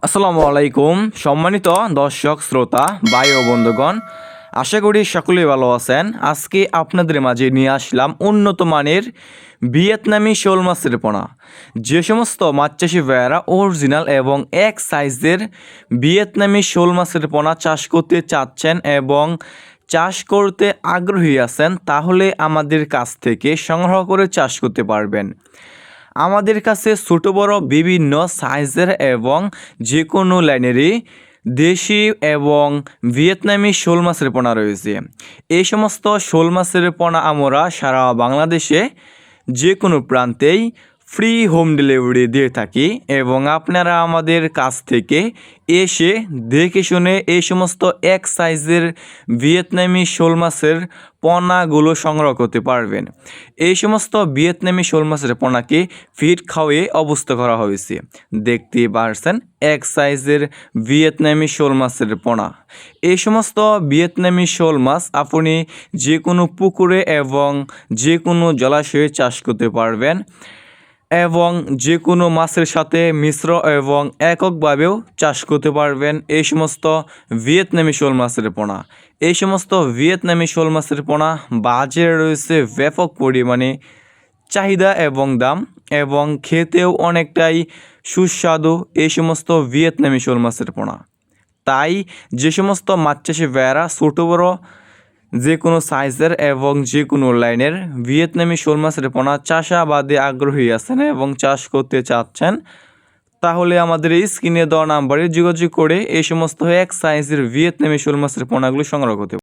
আসসালামু আলাইকুম সম্মানিত দর্শক শ্রোতা ভাই ও বন্ধুগণ, আশা করি সকলেই ভালো আছেন। আজকে আপনাদের মাঝে নিয়ে আসলাম উন্নত মানের ভিয়েতনামি শোল মাছের পোনা। যে সমস্ত মাছ চাষি ভাইয়েরা অরিজিনাল এবং এক সাইজের ভিয়েতনামি শোল মাছের পোনা চাষ করতে চাচ্ছেন এবং চাষ করতে আগ্রহী আছেন, তাহলে আমাদের কাছ থেকে সংগ্রহ করে চাষ করতে পারবেন। আমাদের কাছে ছোট বড় বিভিন্ন সাইজের এবং যে কোনো লাইনেরই দেশি এবং ভিয়েতনামি শোল মাছের পোনা রয়েছে। এই সমস্ত শোল মাছের পোনা আমরা সারা বাংলাদেশে যে কোনো প্রান্তেই ফ্রি হোম ডেলিভারি দিয়ে থাকি এবং আপনারা আমাদের কাছ থেকে এসে দেখে শুনে এই সমস্ত এক সাইজের ভিয়েতনামি শোল মাছের পোনাগুলো সংগ্রহ করতে পারবেন। এই সমস্ত ভিয়েতনামি শোল মাছের পোনাকে ফিড খাওয়িয়ে অবস্থা করা হয়েছে। দেখতেই পারছেন এক সাইজের ভিয়েতনামি শোল মাছের পোনা। এই সমস্ত ভিয়েতনামি শোল মাছ আপনি যে কোনো পুকুরে এবং যে কোনো জলাশয়ে চাষ করতে পারবেন এবং যে কোনো মাছের সাথে মিশ্র এবং এককভাবেও চাষ করতে পারবেন এই সমস্ত ভিয়েতনামি শোল মাছের পোনা। এই সমস্ত ভিয়েতনামি শোল মাছের পোনা বাজারে রয়েছে ব্যাপক পরিমাণে চাহিদা এবং দাম, এবং খেতেও অনেকটাই সুস্বাদু এই সমস্ত ভিয়েতনামি শোল মাছের পোনা। তাই যে সমস্ত মাছ চাষি ভাইয়েরা ছোটো বড়ো যে কোনো সাইজের এবং যে কোনো লাইনের ভিয়েতনামি শোল মাছের পোনা চাষাবাদে আগ্রহী আছেন এবং চাষ করতে চাচ্ছেন, তাহলে আমাদের এই স্ক্রিনে দেওয়া নাম্বারে যোগাযোগ করে এই সমস্ত এক সাইজের ভিয়েতনামি শোল মাছের পোনাগুলো সংগ্রহ করতে